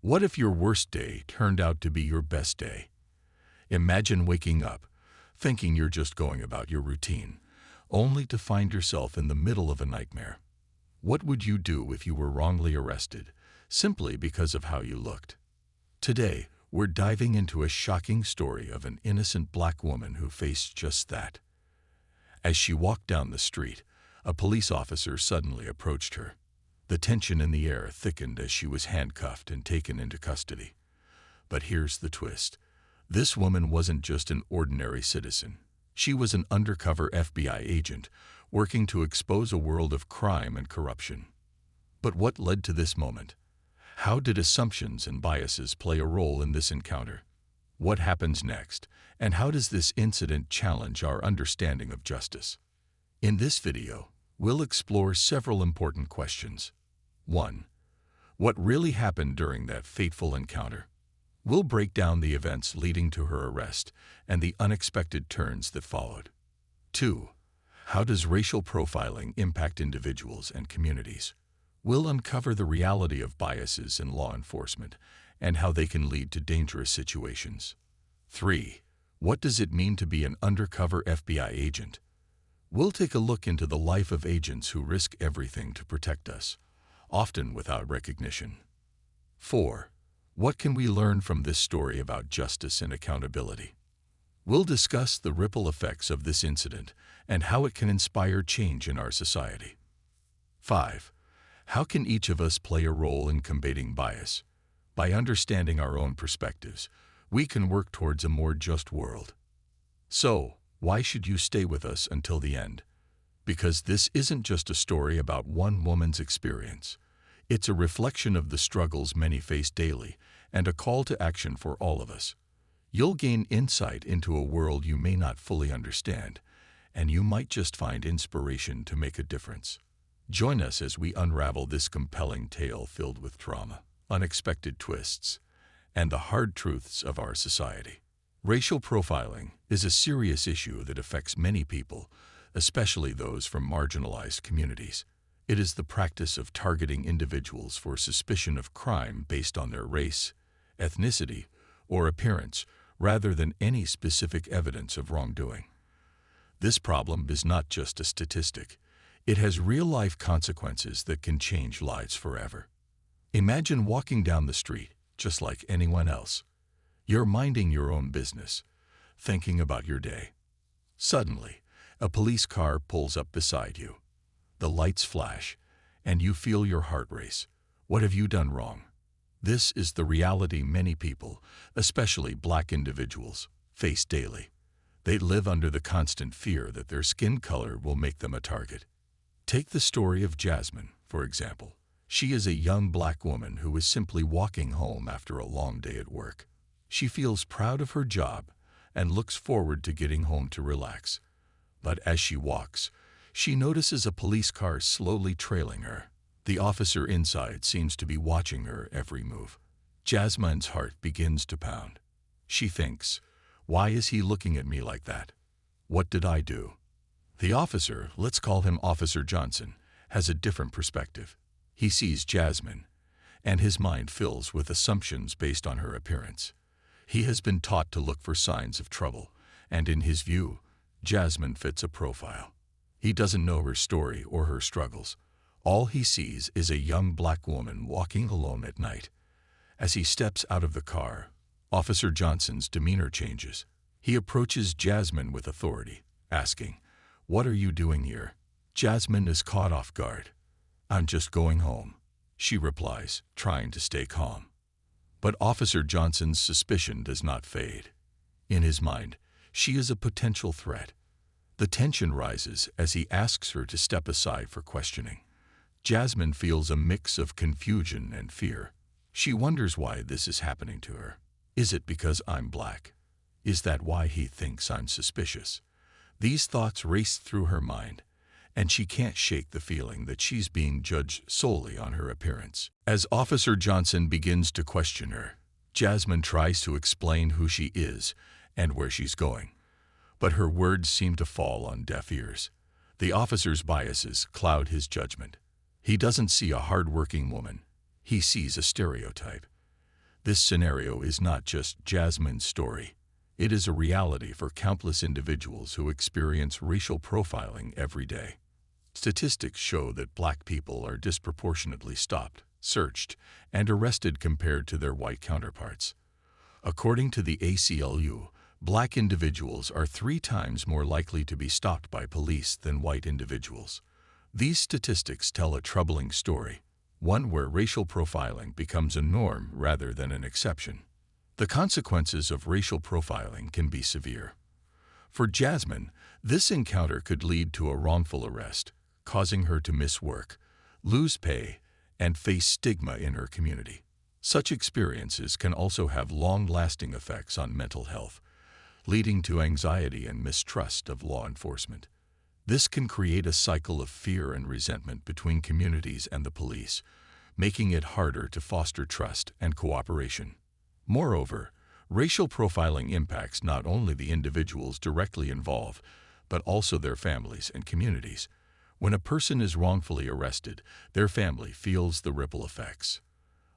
What if your worst day turned out to be your best day? Imagine waking up, thinking you're just going about your routine, only to find yourself in the middle of a nightmare. What would you do if you were wrongly arrested, simply because of how you looked? Today, we're diving into a shocking story of an innocent black woman who faced just that. As she walked down the street, a police officer suddenly approached her. The tension in the air thickened as she was handcuffed and taken into custody. But here's the twist. This woman wasn't just an ordinary citizen. She was an undercover FBI agent working to expose a world of crime and corruption. But what led to this moment? How did assumptions and biases play a role in this encounter? What happens next, and how does this incident challenge our understanding of justice? In this video, we'll explore several important questions. 1. What really happened during that fateful encounter? We'll break down the events leading to her arrest and the unexpected turns that followed. 2. How does racial profiling impact individuals and communities? We'll uncover the reality of biases in law enforcement and how they can lead to dangerous situations. 3. What does it mean to be an undercover FBI agent? We'll take a look into the life of agents who risk everything to protect us, often without recognition. 4. What can we learn from this story about justice and accountability? We'll discuss the ripple effects of this incident and how it can inspire change in our society. 5. How can each of us play a role in combating bias? By understanding our own perspectives, we can work towards a more just world. So, why should you stay with us until the end? Because this isn't just a story about one woman's experience. It's a reflection of the struggles many face daily and a call to action for all of us. You'll gain insight into a world you may not fully understand, and you might just find inspiration to make a difference. Join us as we unravel this compelling tale filled with trauma, unexpected twists, and the hard truths of our society. Racial profiling is a serious issue that affects many people, especially those from marginalized communities. It is the practice of targeting individuals for suspicion of crime based on their race, ethnicity, or appearance, rather than any specific evidence of wrongdoing. This problem is not just a statistic. It has real-life consequences that can change lives forever. Imagine walking down the street, just like anyone else. You're minding your own business, thinking about your day. Suddenly, a police car pulls up beside you. The lights flash, and you feel your heart race. What have you done wrong? This is the reality many people, especially black individuals, face daily. They live under the constant fear that their skin color will make them a target. Take the story of Jasmine, for example. She is a young black woman who is simply walking home after a long day at work. She feels proud of her job and looks forward to getting home to relax. But as she walks, she notices a police car slowly trailing her. The officer inside seems to be watching her every move. Jasmine's heart begins to pound. She thinks, "Why is he looking at me like that? What did I do?" The officer, let's call him Officer Johnson, has a different perspective. He sees Jasmine, and his mind fills with assumptions based on her appearance. He has been taught to look for signs of trouble, and in his view, Jasmine fits a profile. He doesn't know her story or her struggles. All he sees is a young black woman walking alone at night. As he steps out of the car, Officer Johnson's demeanor changes. He approaches Jasmine with authority, asking, "What are you doing here?" Jasmine is caught off guard. "I'm just going home," she replies, trying to stay calm. But Officer Johnson's suspicion does not fade. In his mind, she is a potential threat. The tension rises as he asks her to step aside for questioning. Jasmine feels a mix of confusion and fear. She wonders why this is happening to her. Is it because I'm black? Is that why he thinks I'm suspicious? These thoughts race through her mind, and she can't shake the feeling that she's being judged solely on her appearance. As Officer Johnson begins to question her, Jasmine tries to explain who she is and where she's going. But her words seem to fall on deaf ears. The officer's biases cloud his judgment. He doesn't see a hard-working woman. He sees a stereotype. This scenario is not just Jasmine's story. It is a reality for countless individuals who experience racial profiling every day. Statistics show that black people are disproportionately stopped, searched, and arrested compared to their white counterparts. According to the ACLU, black individuals are 3 times more likely to be stopped by police than white individuals. These statistics tell a troubling story, one where racial profiling becomes a norm rather than an exception. The consequences of racial profiling can be severe. For Jasmine, this encounter could lead to a wrongful arrest, causing her to miss work, lose pay, and face stigma in her community. Such experiences can also have long-lasting effects on mental health, leading to anxiety and mistrust of law enforcement. This can create a cycle of fear and resentment between communities and the police, making it harder to foster trust and cooperation. Moreover, racial profiling impacts not only the individuals directly involved, but also their families and communities. When a person is wrongfully arrested, their family feels the ripple effects.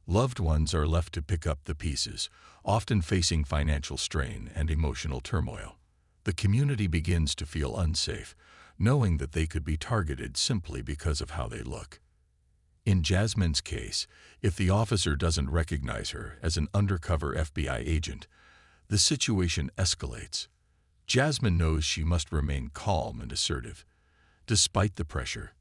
Loved ones are left to pick up the pieces, often facing financial strain and emotional turmoil. The community begins to feel unsafe, knowing that they could be targeted simply because of how they look. In Jasmine's case, if the officer doesn't recognize her as an undercover FBI agent, the situation escalates. Jasmine knows she must remain calm and assertive. Despite the pressure,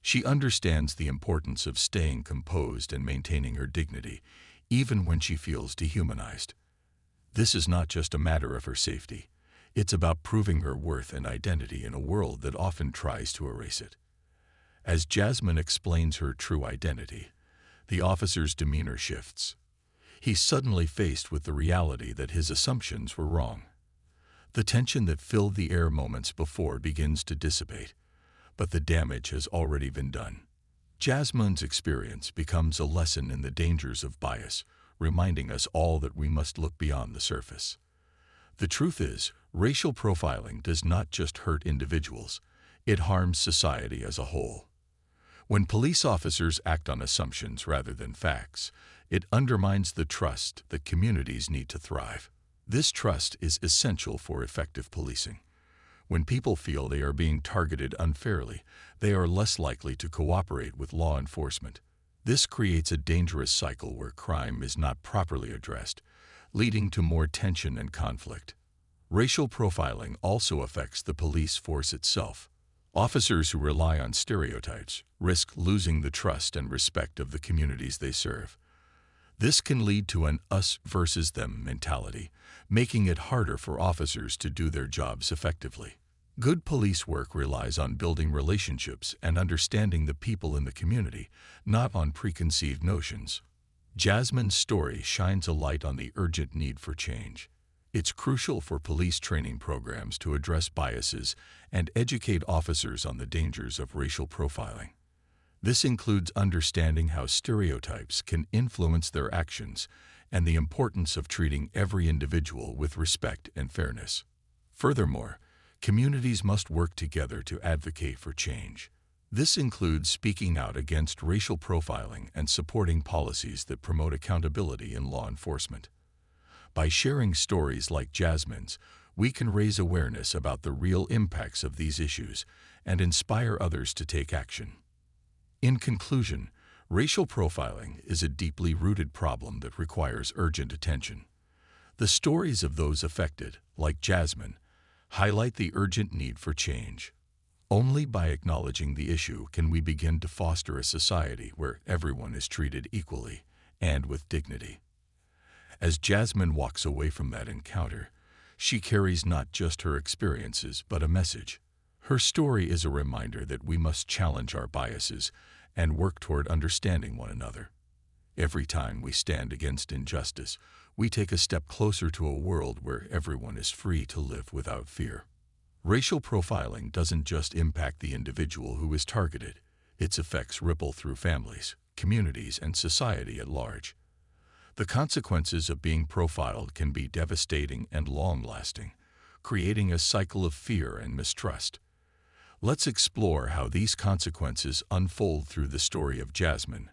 she understands the importance of staying composed and maintaining her dignity, even when she feels dehumanized. This is not just a matter of her safety. It's about proving her worth and identity in a world that often tries to erase it. As Jasmine explains her true identity, the officer's demeanor shifts. He's suddenly faced with the reality that his assumptions were wrong. The tension that filled the air moments before begins to dissipate, but the damage has already been done. Jasmine's experience becomes a lesson in the dangers of bias, reminding us all that we must look beyond the surface. The truth is, racial profiling does not just hurt individuals, it harms society as a whole. When police officers act on assumptions rather than facts, it undermines the trust that communities need to thrive. This trust is essential for effective policing. When people feel they are being targeted unfairly, they are less likely to cooperate with law enforcement. This creates a dangerous cycle where crime is not properly addressed, leading to more tension and conflict. Racial profiling also affects the police force itself. Officers who rely on stereotypes risk losing the trust and respect of the communities they serve. This can lead to an us versus them mentality, making it harder for officers to do their jobs effectively. Good police work relies on building relationships and understanding the people in the community, not on preconceived notions. Jasmine's story shines a light on the urgent need for change. It's crucial for police training programs to address biases and educate officers on the dangers of racial profiling. This includes understanding how stereotypes can influence their actions and the importance of treating every individual with respect and fairness. Furthermore, communities must work together to advocate for change. This includes speaking out against racial profiling and supporting policies that promote accountability in law enforcement. By sharing stories like Jasmine's, we can raise awareness about the real impacts of these issues and inspire others to take action. In conclusion, racial profiling is a deeply rooted problem that requires urgent attention. The stories of those affected, like Jasmine, highlight the urgent need for change. Only by acknowledging the issue can we begin to foster a society where everyone is treated equally and with dignity. As Jasmine walks away from that encounter, she carries not just her experiences but a message. Her story is a reminder that we must challenge our biases and work toward understanding one another. Every time we stand against injustice, we take a step closer to a world where everyone is free to live without fear. Racial profiling doesn't just impact the individual who is targeted. Its effects ripple through families, communities, and society at large. The consequences of being profiled can be devastating and long-lasting, creating a cycle of fear and mistrust. Let's explore how these consequences unfold through the story of Jasmine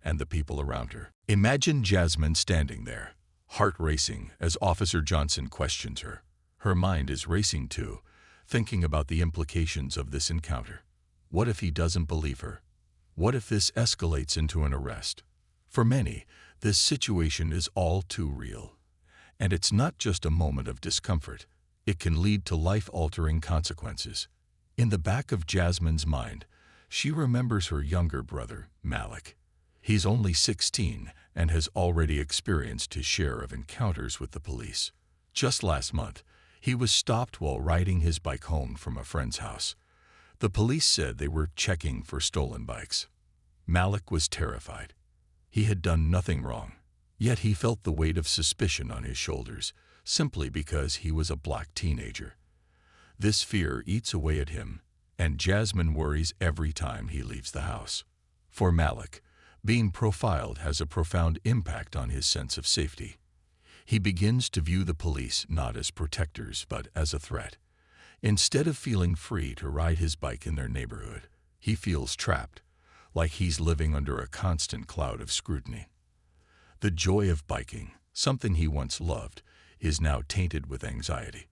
and the people around her. Imagine Jasmine standing there, heart racing as Officer Johnson questions her. Her mind is racing too, thinking about the implications of this encounter. What if he doesn't believe her? What if this escalates into an arrest? For many, this situation is all too real. And it's not just a moment of discomfort. It can lead to life-altering consequences. In the back of Jasmine's mind, she remembers her younger brother, Malik. He's only 16 and has already experienced his share of encounters with the police. Just last month, he was stopped while riding his bike home from a friend's house. The police said they were checking for stolen bikes. Malik was terrified. He had done nothing wrong, yet he felt the weight of suspicion on his shoulders simply because he was a black teenager. This fear eats away at him, and Jasmine worries every time he leaves the house. For Malik, being profiled has a profound impact on his sense of safety. He begins to view the police not as protectors but as a threat. Instead of feeling free to ride his bike in their neighborhood, he feels trapped, like he's living under a constant cloud of scrutiny. The joy of biking, something he once loved, is now tainted with anxiety.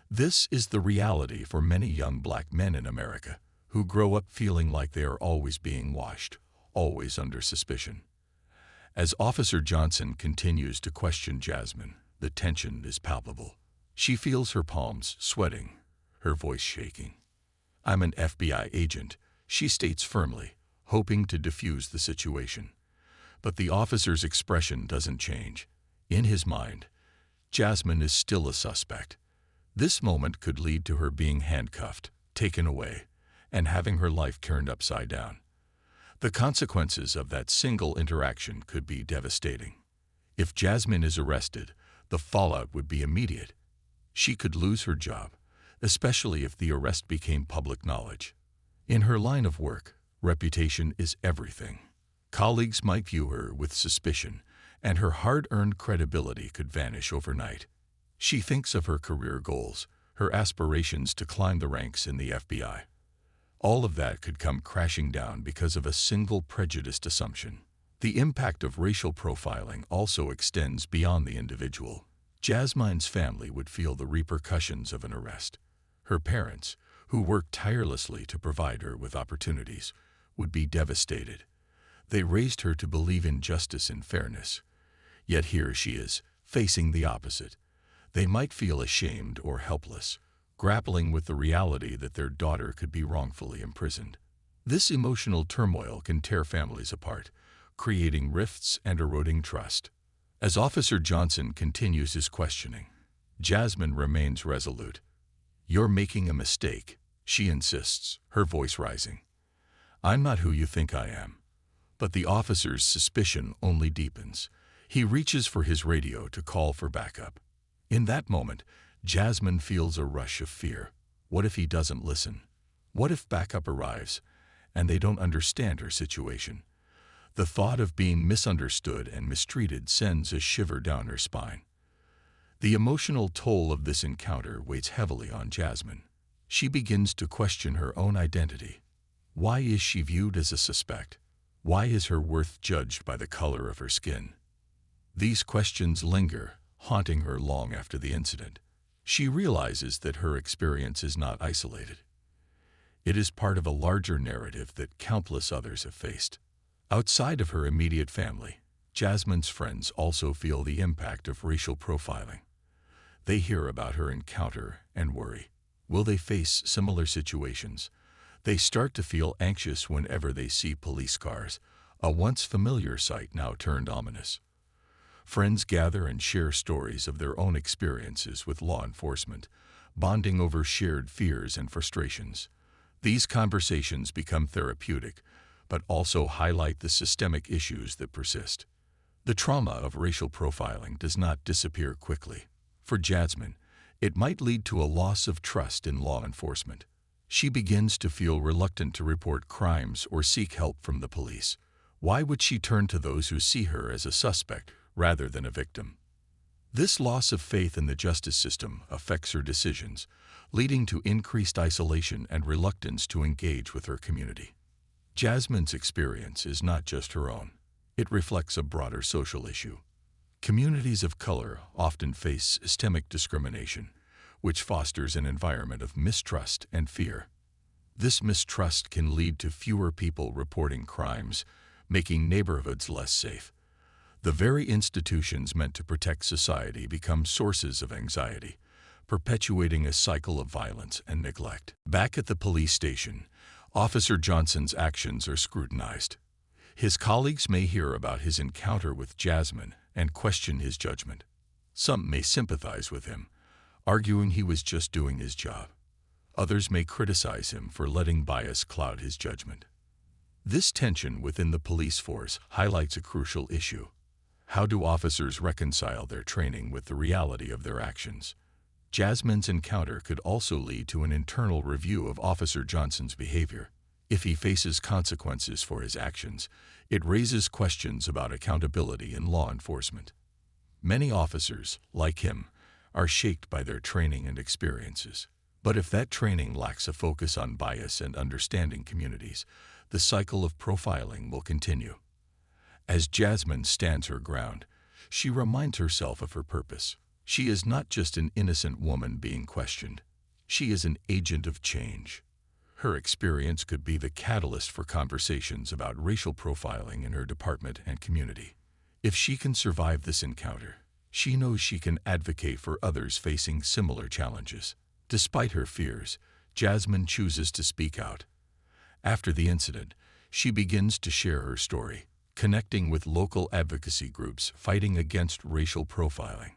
This is the reality for many young black men in America who grow up feeling like they are always being watched, always under suspicion. As Officer Johnson continues to question Jasmine, the tension is palpable. She feels her palms sweating, her voice shaking. "I'm an FBI agent," she states firmly, hoping to defuse the situation. But the officer's expression doesn't change. In his mind, Jasmine is still a suspect. This moment could lead to her being handcuffed, taken away, and having her life turned upside down. The consequences of that single interaction could be devastating. If Jasmine is arrested, the fallout would be immediate. She could lose her job, especially if the arrest became public knowledge. In her line of work, reputation is everything. Colleagues might view her with suspicion, and her hard-earned credibility could vanish overnight. She thinks of her career goals, her aspirations to climb the ranks in the FBI. All of that could come crashing down because of a single prejudiced assumption. The impact of racial profiling also extends beyond the individual. Jasmine's family would feel the repercussions of an arrest. Her parents, who worked tirelessly to provide her with opportunities, would be devastated. They raised her to believe in justice and fairness. Yet here she is, facing the opposite. They might feel ashamed or helpless, grappling with the reality that their daughter could be wrongfully imprisoned. This emotional turmoil can tear families apart, creating rifts and eroding trust. As Officer Johnson continues his questioning, Jasmine remains resolute. "You're making a mistake," she insists, her voice rising. "I'm not who you think I am." But the officer's suspicion only deepens. He reaches for his radio to call for backup. In that moment, Jasmine feels a rush of fear. What if he doesn't listen? What if backup arrives and they don't understand her situation? The thought of being misunderstood and mistreated sends a shiver down her spine. The emotional toll of this encounter weighs heavily on Jasmine. She begins to question her own identity. Why is she viewed as a suspect? Why is her worth judged by the color of her skin? These questions linger, haunting her long after the incident. She realizes that her experience is not isolated. It is part of a larger narrative that countless others have faced. Outside of her immediate family, Jasmine's friends also feel the impact of racial profiling. They hear about her encounter and worry. Will they face similar situations? They start to feel anxious whenever they see police cars, a once familiar sight now turned ominous. Friends gather and share stories of their own experiences with law enforcement, bonding over shared fears and frustrations. These conversations become therapeutic, but also highlight the systemic issues that persist. The trauma of racial profiling does not disappear quickly. For Jasmine, it might lead to a loss of trust in law enforcement. She begins to feel reluctant to report crimes or seek help from the police. Why would she turn to those who see her as a suspect rather than a victim? This loss of faith in the justice system affects her decisions, leading to increased isolation and reluctance to engage with her community. Jasmine's experience is not just her own. It reflects a broader social issue. Communities of color often face systemic discrimination, which fosters an environment of mistrust and fear. This mistrust can lead to fewer people reporting crimes, making neighborhoods less safe. The very institutions meant to protect society become sources of anxiety, perpetuating a cycle of violence and neglect. Back at the police station, Officer Johnson's actions are scrutinized. His colleagues may hear about his encounter with Jasmine and question his judgment. Some may sympathize with him, arguing he was just doing his job. Others may criticize him for letting bias cloud his judgment. This tension within the police force highlights a crucial issue. How do officers reconcile their training with the reality of their actions? Jasmine's encounter could also lead to an internal review of Officer Johnson's behavior. If he faces consequences for his actions, it raises questions about accountability in law enforcement. Many officers, like him, are shaped by their training and experiences. But if that training lacks a focus on bias and understanding communities, the cycle of profiling will continue. As Jasmine stands her ground, she reminds herself of her purpose. She is not just an innocent woman being questioned. She is an agent of change. Her experience could be the catalyst for conversations about racial profiling in her department and community. If she can survive this encounter, she knows she can advocate for others facing similar challenges. Despite her fears, Jasmine chooses to speak out. After the incident, she begins to share her story, connecting with local advocacy groups fighting against racial profiling.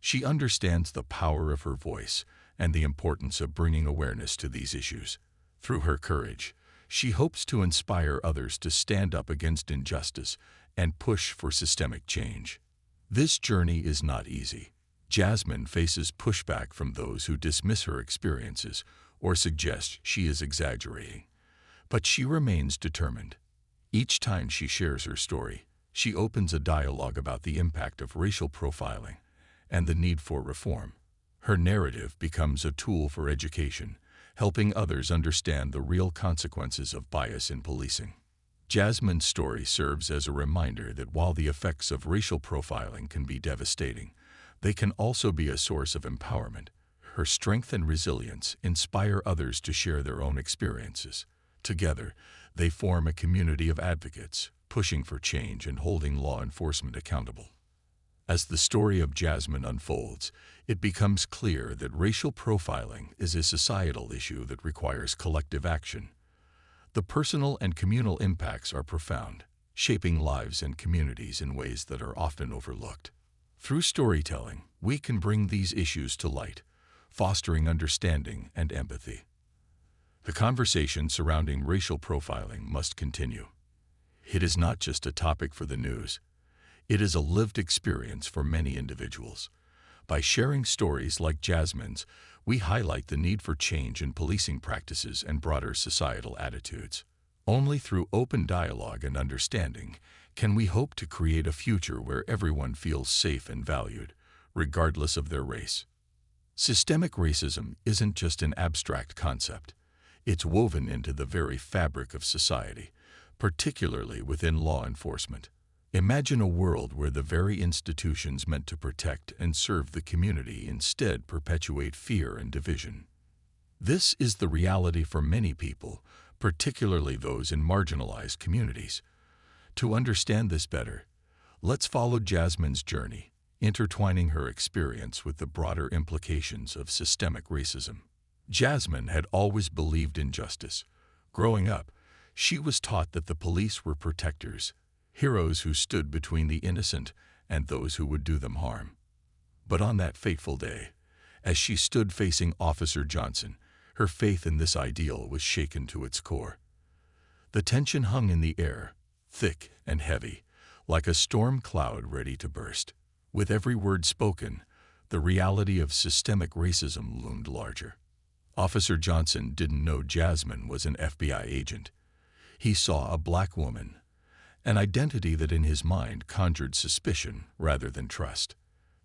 She understands the power of her voice and the importance of bringing awareness to these issues. Through her courage, she hopes to inspire others to stand up against injustice and push for systemic change. This journey is not easy. Jasmine faces pushback from those who dismiss her experiences or suggest she is exaggerating. But she remains determined. Each time she shares her story, she opens a dialogue about the impact of racial profiling and the need for reform. Her narrative becomes a tool for education, helping others understand the real consequences of bias in policing. Jasmine's story serves as a reminder that while the effects of racial profiling can be devastating, they can also be a source of empowerment. Her strength and resilience inspire others to share their own experiences. Together, they form a community of advocates, pushing for change and holding law enforcement accountable. As the story of Jasmine unfolds, it becomes clear that racial profiling is a societal issue that requires collective action. The personal and communal impacts are profound, shaping lives and communities in ways that are often overlooked. Through storytelling, we can bring these issues to light, fostering understanding and empathy. The conversation surrounding racial profiling must continue. It is not just a topic for the news. It is a lived experience for many individuals. By sharing stories like Jasmine's, we highlight the need for change in policing practices and broader societal attitudes. Only through open dialogue and understanding can we hope to create a future where everyone feels safe and valued, regardless of their race. Systemic racism isn't just an abstract concept. It's woven into the very fabric of society, particularly within law enforcement. Imagine a world where the very institutions meant to protect and serve the community instead perpetuate fear and division. This is the reality for many people, particularly those in marginalized communities. To understand this better, let's follow Jasmine's journey, intertwining her experience with the broader implications of systemic racism. Jasmine had always believed in justice. Growing up, she was taught that the police were protectors, heroes who stood between the innocent and those who would do them harm. But on that fateful day, as she stood facing Officer Johnson, her faith in this ideal was shaken to its core. The tension hung in the air, thick and heavy, like a storm cloud ready to burst. With every word spoken, the reality of systemic racism loomed larger. Officer Johnson didn't know Jasmine was an FBI agent. He saw a black woman, an identity that in his mind conjured suspicion rather than trust.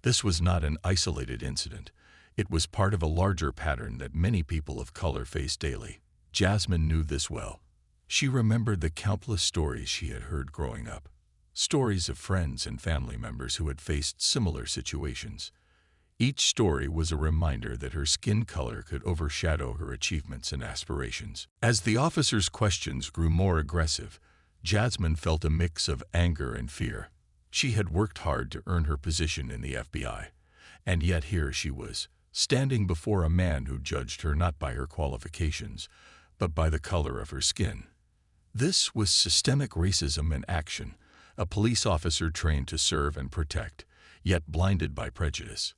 This was not an isolated incident. It was part of a larger pattern that many people of color face daily. Jasmine knew this well. She remembered the countless stories she had heard growing up. stories of friends and family members who had faced similar situations. Each story was a reminder that her skin color could overshadow her achievements and aspirations. As the officer's questions grew more aggressive, Jasmine felt a mix of anger and fear. She had worked hard to earn her position in the FBI, and yet here she was, standing before a man who judged her not by her qualifications, but by the color of her skin. This was systemic racism in action, a police officer trained to serve and protect, yet blinded by prejudice.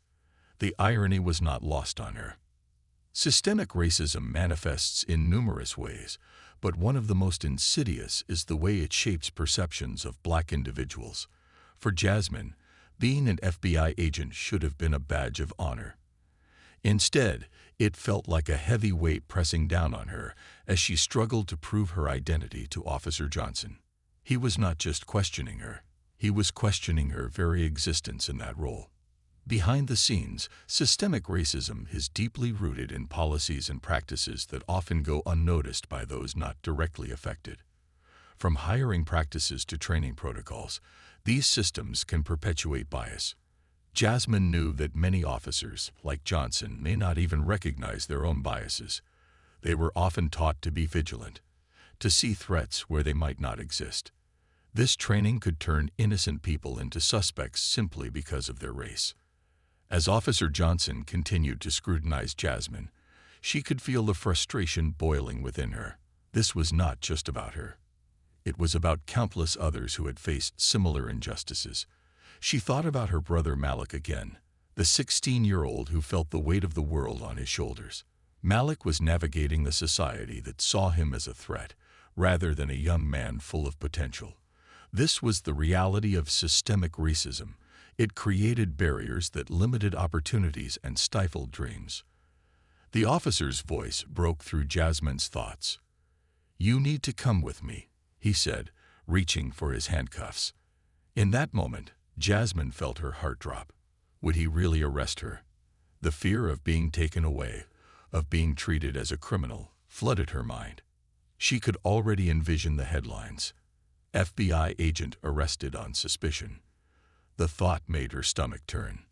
The irony was not lost on her. Systemic racism manifests in numerous ways, but one of the most insidious is the way it shapes perceptions of black individuals. For Jasmine, being an FBI agent should have been a badge of honor. Instead, it felt like a heavy weight pressing down on her as she struggled to prove her identity to Officer Johnson. He was not just questioning her, he was questioning her very existence in that role. Behind the scenes, systemic racism is deeply rooted in policies and practices that often go unnoticed by those not directly affected. From hiring practices to training protocols, these systems can perpetuate bias. Jasmine knew that many officers, like Johnson, may not even recognize their own biases. They were often taught to be vigilant, to see threats where they might not exist. This training could turn innocent people into suspects simply because of their race. As Officer Johnson continued to scrutinize Jasmine, she could feel the frustration boiling within her. This was not just about her. It was about countless others who had faced similar injustices. She thought about her brother Malik again, the 16-year-old who felt the weight of the world on his shoulders. Malik was navigating the society that saw him as a threat, rather than a young man full of potential. This was the reality of systemic racism. It created barriers that limited opportunities and stifled dreams. The officer's voice broke through Jasmine's thoughts. "You need to come with me," he said, reaching for his handcuffs. In that moment, Jasmine felt her heart drop. Would he really arrest her? The fear of being taken away, of being treated as a criminal, flooded her mind. She could already envision the headlines. FBI agent arrested on suspicion. The thought made her stomach turn.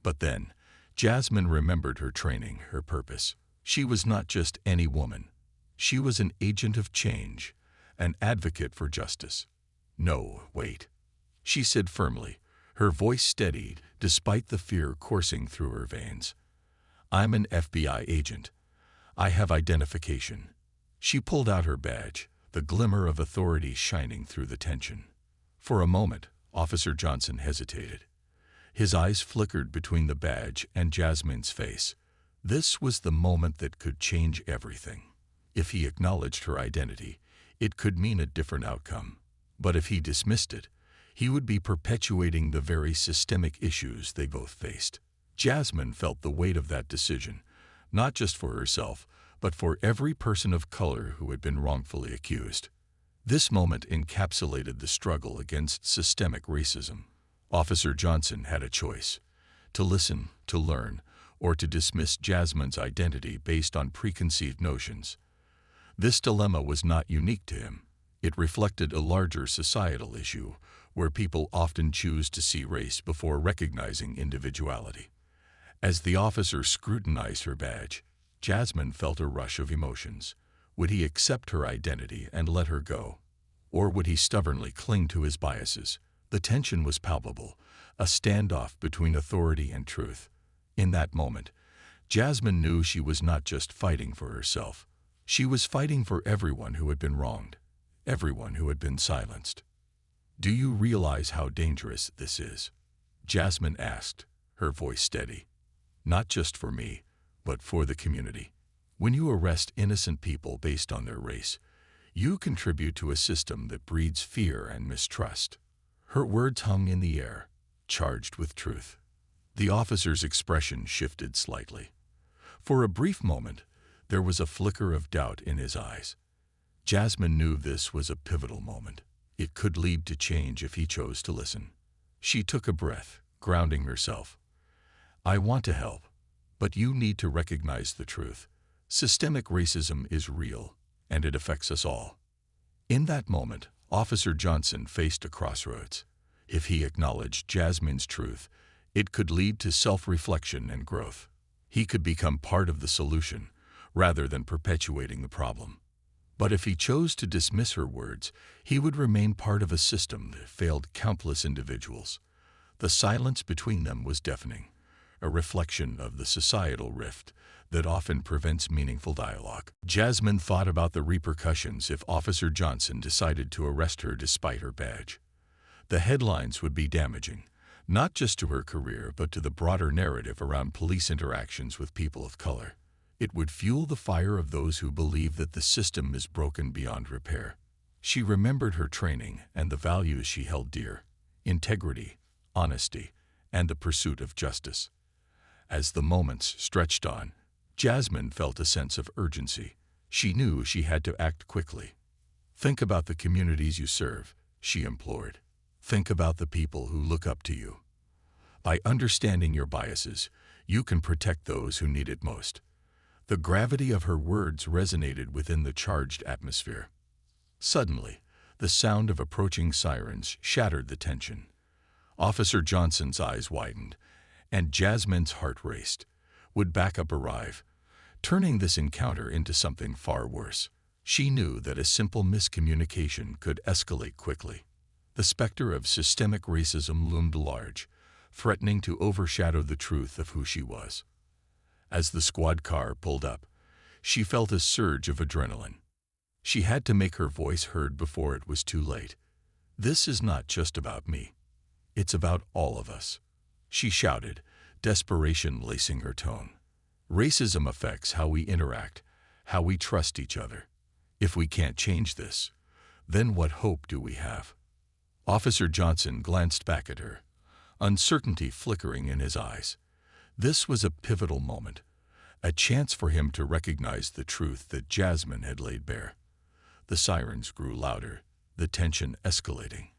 But then, Jasmine remembered her training, her purpose. She was not just any woman. She was an agent of change, an advocate for justice. "No, wait," she said firmly, her voice steadied despite the fear coursing through her veins. "I'm an FBI agent. I have identification." She pulled out her badge, the glimmer of authority shining through the tension. For a moment, Officer Johnson hesitated. His eyes flickered between the badge and Jasmine's face. This was the moment that could change everything. If he acknowledged her identity, it could mean a different outcome. But if he dismissed it, he would be perpetuating the very systemic issues they both faced. Jasmine felt the weight of that decision, not just for herself, but for every person of color who had been wrongfully accused. This moment encapsulated the struggle against systemic racism. Officer Johnson had a choice: to listen, to learn, or to dismiss Jasmine's identity based on preconceived notions. This dilemma was not unique to him. It reflected a larger societal issue, where people often choose to see race before recognizing individuality. As the officer scrutinized her badge, Jasmine felt a rush of emotions. Would he accept her identity and let her go? Or would he stubbornly cling to his biases? The tension was palpable, a standoff between authority and truth. In that moment, Jasmine knew she was not just fighting for herself. She was fighting for everyone who had been wronged, everyone who had been silenced. "Do you realize how dangerous this is?" Jasmine asked, her voice steady. "Not just for me, but for the community. When you arrest innocent people based on their race, you contribute to a system that breeds fear and mistrust." Her words hung in the air, charged with truth. The officer's expression shifted slightly. For a brief moment, there was a flicker of doubt in his eyes. Jasmine knew this was a pivotal moment. It could lead to change if he chose to listen. She took a breath, grounding herself. "I want to help, but you need to recognize the truth. Systemic racism is real, and it affects us all." In that moment, Officer Johnson faced a crossroads. If he acknowledged Jasmine's truth, it could lead to self-reflection and growth. He could become part of the solution, rather than perpetuating the problem. But if he chose to dismiss her words, he would remain part of a system that failed countless individuals. The silence between them was deafening, a reflection of the societal rift that often prevents meaningful dialogue. Jasmine thought about the repercussions if Officer Johnson decided to arrest her despite her badge. The headlines would be damaging, not just to her career but to the broader narrative around police interactions with people of color. It would fuel the fire of those who believe that the system is broken beyond repair. She remembered her training and the values she held dear: integrity, honesty, and the pursuit of justice. As the moments stretched on, Jasmine felt a sense of urgency. She knew she had to act quickly. "Think about the communities you serve," she implored. "Think about the people who look up to you. By understanding your biases, you can protect those who need it most." The gravity of her words resonated within the charged atmosphere. Suddenly, the sound of approaching sirens shattered the tension. Officer Johnson's eyes widened, and Jasmine's heart raced. Would backup arrive, turning this encounter into something far worse? She knew that a simple miscommunication could escalate quickly. The specter of systemic racism loomed large, threatening to overshadow the truth of who she was. As the squad car pulled up, she felt a surge of adrenaline. She had to make her voice heard before it was too late. "This is not just about me. It's about all of us," she shouted, desperation lacing her tone. "Racism affects how we interact, how we trust each other. If we can't change this, then what hope do we have?" Officer Johnson glanced back at her, uncertainty flickering in his eyes. This was a pivotal moment, a chance for him to recognize the truth that Jasmine had laid bare. The sirens grew louder, the tension escalating.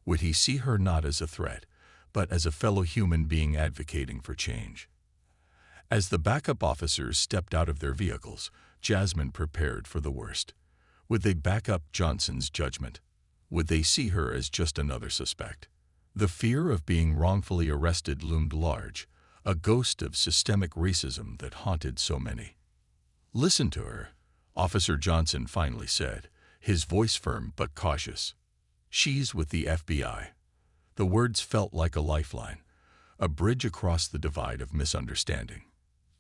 Would he see her not as a threat, but as a fellow human being advocating for change? As the backup officers stepped out of their vehicles, Jasmine prepared for the worst. Would they back up Johnson's judgment? Would they see her as just another suspect? The fear of being wrongfully arrested loomed large, a ghost of systemic racism that haunted so many. "Listen to her," Officer Johnson finally said, his voice firm but cautious. "She's with the FBI." The words felt like a lifeline, a bridge across the divide of misunderstanding.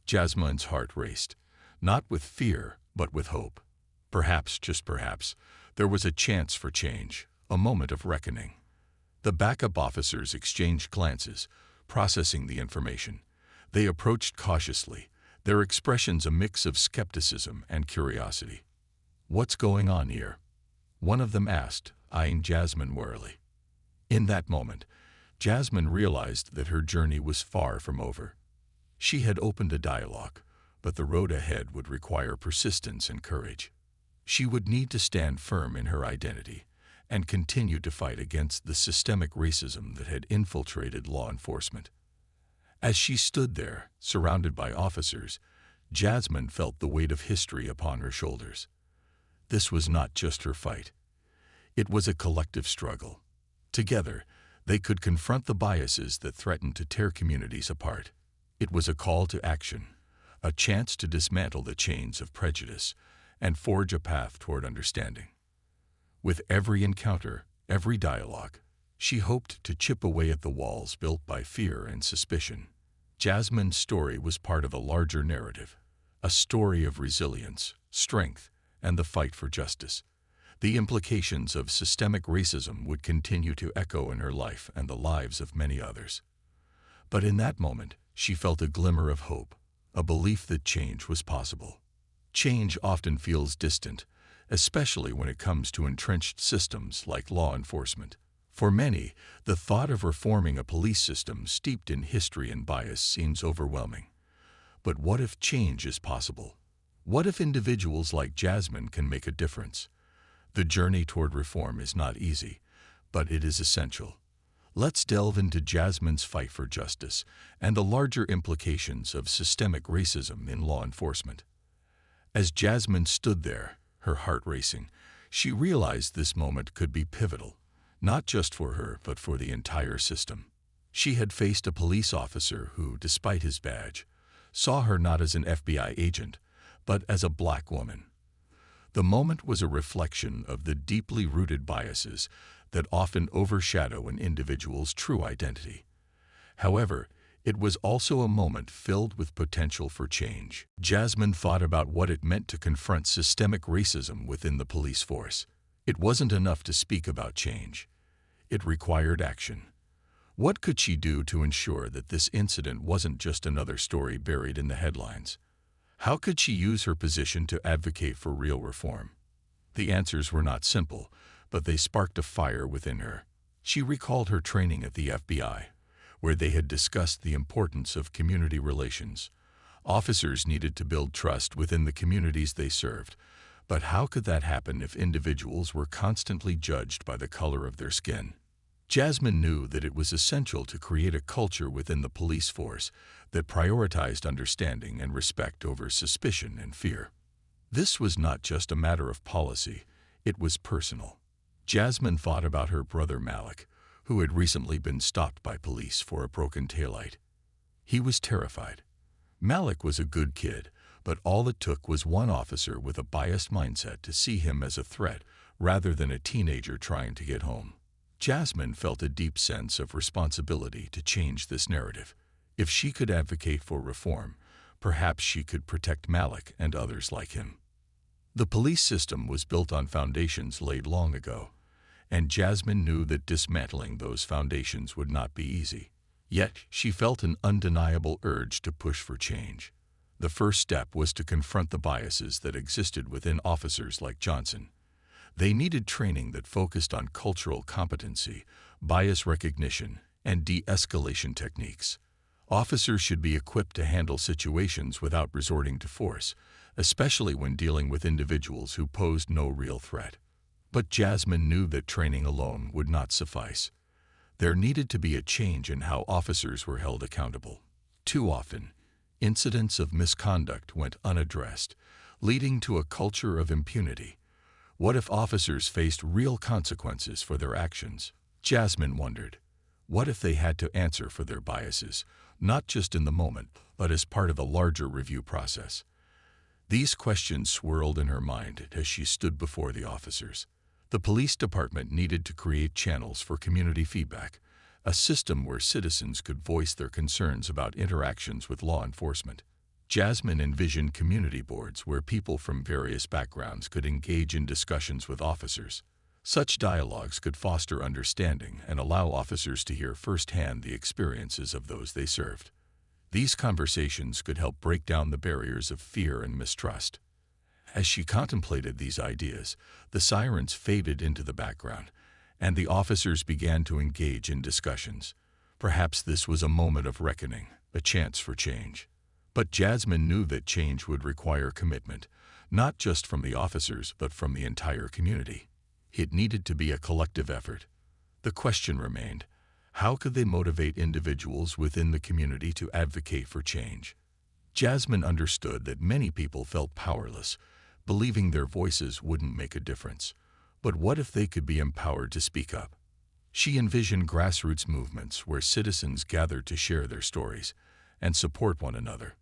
Jasmine's heart raced, not with fear, but with hope. Perhaps, just perhaps, there was a chance for change, a moment of reckoning. The backup officers exchanged glances, processing the information. They approached cautiously, their expressions a mix of skepticism and curiosity. "What's going on here?" one of them asked, eyeing Jasmine warily. In that moment, Jasmine realized that her journey was far from over. She had opened a dialogue, but the road ahead would require persistence and courage. She would need to stand firm in her identity and continue to fight against the systemic racism that had infiltrated law enforcement. As she stood there, surrounded by officers, Jasmine felt the weight of history upon her shoulders. This was not just her fight. It was a collective struggle. Together, they could confront the biases that threatened to tear communities apart. It was a call to action, a chance to dismantle the chains of prejudice and forge a path toward understanding. With every encounter, every dialogue, she hoped to chip away at the walls built by fear and suspicion. Jasmine's story was part of a larger narrative, a story of resilience, strength, and the fight for justice. The implications of systemic racism would continue to echo in her life and the lives of many others. But in that moment, she felt a glimmer of hope, a belief that change was possible. Change often feels distant, especially when it comes to entrenched systems like law enforcement. For many, the thought of reforming a police system steeped in history and bias seems overwhelming. But what if change is possible? What if individuals like Jasmine can make a difference? The journey toward reform is not easy, but it is essential. Let's delve into Jasmine's fight for justice and the larger implications of systemic racism in law enforcement. As Jasmine stood there, her heart racing, she realized this moment could be pivotal, not just for her, but for the entire system. She had faced a police officer who, despite his badge, saw her not as an FBI agent, but as a black woman. The moment was a reflection of the deeply rooted biases that often overshadow an individual's true identity. However, it was also a moment filled with potential for change. Jasmine thought about what it meant to confront systemic racism within the police force. It wasn't enough to speak about change. It required action. What could she do to ensure that this incident wasn't just another story buried in the headlines? How could she use her position to advocate for real reform? The answers were not simple, but they sparked a fire within her. She recalled her training at the FBI, where they had discussed the importance of community relations. Officers needed to build trust within the communities they served, but how could that happen if individuals were constantly judged by the color of their skin? Jasmine knew that it was essential to create a culture within the police force that prioritized understanding and respect over suspicion and fear. This was not just a matter of policy, it was personal. Jasmine thought about her brother Malik, who had recently been stopped by police for a broken taillight. He was terrified. Malik was a good kid, but all it took was one officer with a biased mindset to see him as a threat rather than a teenager trying to get home. Jasmine felt a deep sense of responsibility to change this narrative. If she could advocate for reform, perhaps she could protect Malik and others like him. The police system was built on foundations laid long ago, and Jasmine knew that dismantling those foundations would not be easy. Yet, she felt an undeniable urge to push for change. The first step was to confront the biases that existed within officers like Johnson. They needed training that focused on cultural competency, bias recognition, and de-escalation techniques. Officers should be equipped to handle situations without resorting to force, especially when dealing with individuals who posed no real threat. But Jasmine knew that training alone would not suffice. There needed to be a change in how officers were held accountable. Too often, incidents of misconduct went unaddressed, leading to a culture of impunity. What if officers faced real consequences for their actions? Jasmine wondered. What if they had to answer for their biases, not just in the moment, but as part of a larger review process? These questions swirled in her mind as she stood before the officers. The police department needed to create channels for community feedback, a system where citizens could voice their concerns about interactions with law enforcement. Jasmine envisioned community boards where people from various backgrounds could engage in discussions with officers. Such dialogues could foster understanding and allow officers to hear firsthand the experiences of those they served. These conversations could help break down the barriers of fear and mistrust. As she contemplated these ideas, the sirens faded into the background, and the officers began to engage in discussions. Perhaps this was a moment of reckoning, a chance for change. But Jasmine knew that change would require commitment, not just from the officers, but from the entire community. It needed to be a collective effort. The question remained, how could they motivate individuals within the community to advocate for change? Jasmine understood that many people felt powerless, believing their voices wouldn't make a difference. But what if they could be empowered to speak up? She envisioned grassroots movements where citizens gathered to share their stories and support one another.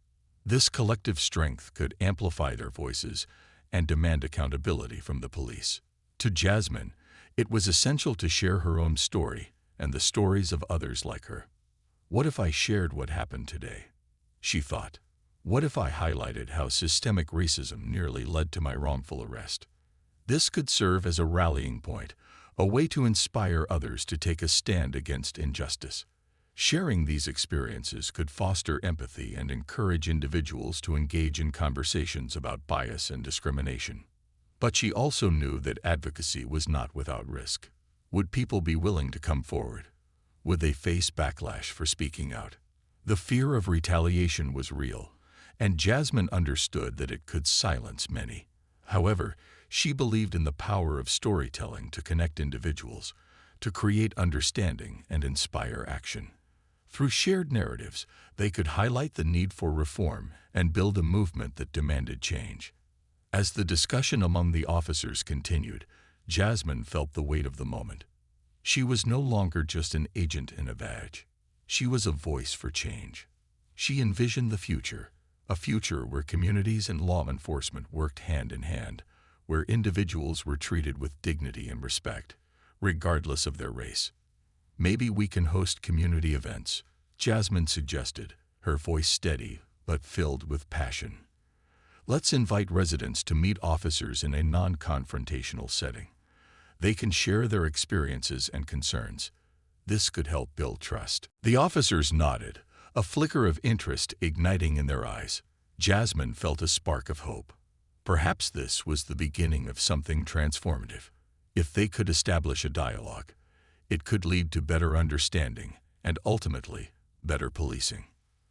This collective strength could amplify their voices and demand accountability from the police. To Jasmine, it was essential to share her own story and the stories of others like her. What if I shared what happened today? She thought. What if I highlighted how systemic racism nearly led to my wrongful arrest? This could serve as a rallying point, a way to inspire others to take a stand against injustice. Sharing these experiences could foster empathy and encourage individuals to engage in conversations about bias and discrimination. But she also knew that advocacy was not without risk. Would people be willing to come forward? Would they face backlash for speaking out? The fear of retaliation was real, and Jasmine understood that it could silence many. However, she believed in the power of storytelling to connect individuals, to create understanding and inspire action. Through shared narratives, they could highlight the need for reform and build a movement that demanded change. As the discussion among the officers continued, Jasmine felt the weight of the moment. She was no longer just an agent in a badge. She was a voice for change. She envisioned the future, a future where communities and law enforcement worked hand in hand, where individuals were treated with dignity and respect, regardless of their race. Maybe we can host community events, Jasmine suggested, her voice steady but filled with passion. Let's invite residents to meet officers in a non-confrontational setting. They can share their experiences and concerns. This could help build trust. The officers nodded, a flicker of interest igniting in their eyes. Jasmine felt a spark of hope. Perhaps this was the beginning of something transformative. If they could establish a dialogue, it could lead to better understanding and ultimately better policing.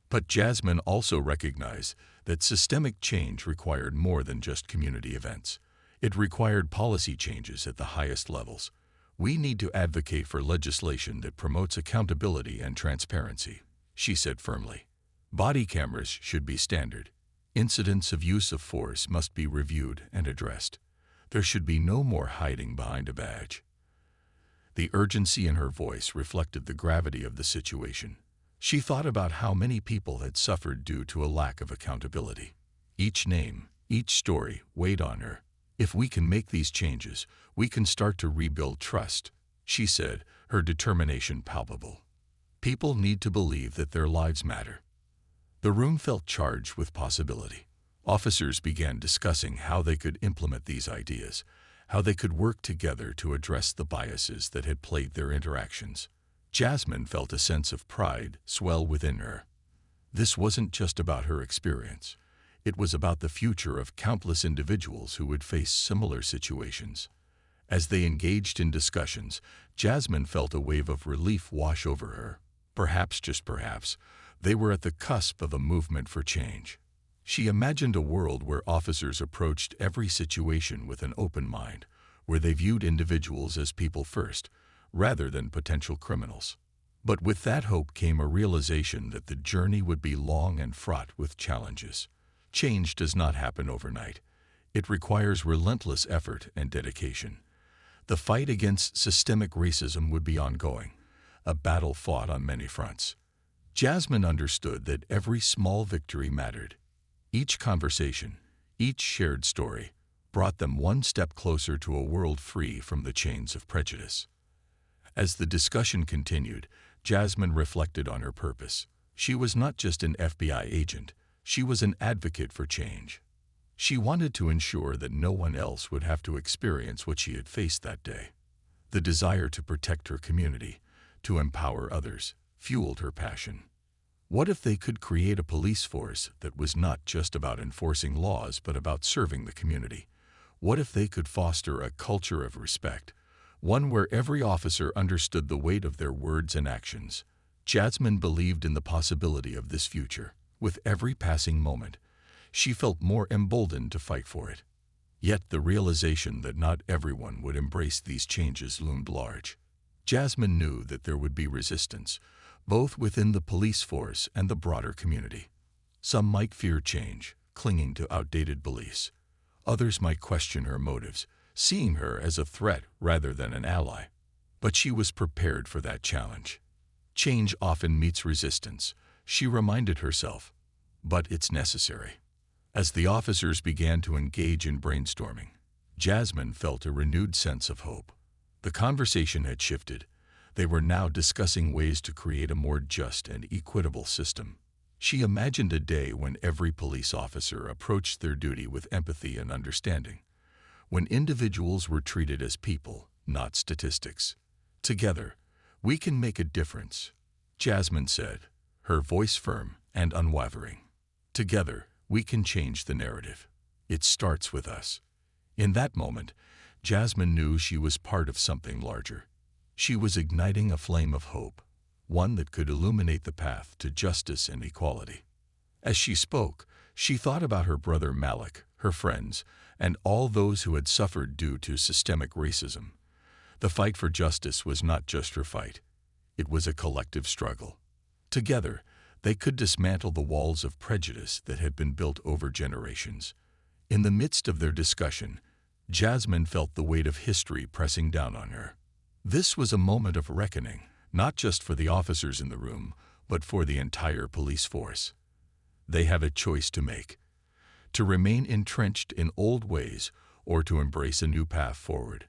But Jasmine also recognized that systemic change required more than just community events. It required policy changes at the highest levels. We need to advocate for legislation that promotes accountability and transparency, she said firmly. Body cameras should be standard. Incidents of use of force must be reviewed and addressed. There should be no more hiding behind a badge. The urgency in her voice reflected the gravity of the situation. She thought about how many people had suffered due to a lack of accountability. Each name, each story weighed on her. If we can make these changes, we can start to rebuild trust, she said, her determination palpable. People need to believe that their lives matter. The room felt charged with possibility. Officers began discussing how they could implement these ideas, how they could work together to address the biases that had plagued their interactions. Jasmine felt a sense of pride swell within her. This wasn't just about her experience. It was about the future of countless individuals who would face similar situations. As they engaged in discussions, Jasmine felt a wave of relief wash over her. Perhaps, just perhaps, they were at the cusp of a movement for change. She imagined a world where officers approached every situation with an open mind, where they viewed individuals as people first, rather than potential criminals. But with that hope came a realization that the journey would be long and fraught with challenges. Change does not happen overnight. It requires relentless effort and dedication. The fight against systemic racism would be ongoing, a battle fought on many fronts. Jasmine understood that every small victory mattered. Each conversation, each shared story, brought them one step closer to a world free from the chains of prejudice. As the discussion continued, Jasmine reflected on her purpose. She was not just an FBI agent, she was an advocate for change. She wanted to ensure that no one else would have to experience what she had faced that day. The desire to protect her community, to empower others, fueled her passion. What if they could create a police force that was not just about enforcing laws but about serving the community? What if they could foster a culture of respect, one where every officer understood the weight of their words and actions? Jasmine believed in the possibility of this future. With every passing moment, she felt more emboldened to fight for it. Yet the realization that not everyone would embrace these changes loomed large. Jasmine knew that there would be resistance, both within the police force and the broader community. Some might fear change, clinging to outdated beliefs. Others might question her motives, seeing her as a threat rather than an ally. But she was prepared for that challenge. Change often meets resistance, she reminded herself, but it's necessary. As the officers began to engage in brainstorming, Jasmine felt a renewed sense of hope. The conversation had shifted. They were now discussing ways to create a more just and equitable system. She imagined a day when every police officer approached their duty with empathy and understanding, when individuals were treated as people, not statistics. Together, we can make a difference, Jasmine said, her voice firm and unwavering. Together, we can change the narrative. It starts with us. In that moment, Jasmine knew she was part of something larger. She was igniting a flame of hope, one that could illuminate the path to justice and equality. As she spoke, she thought about her brother Malik, her friends, and all those who had suffered due to systemic racism. The fight for justice was not just her fight. It was a collective struggle. Together, they could dismantle the walls of prejudice that had been built over generations. In the midst of their discussion, Jasmine felt the weight of history pressing down on her. This was a moment of reckoning, not just for the officers in the room, but for the entire police force. They have a choice to make: to remain entrenched in old ways or to embrace a new path forward.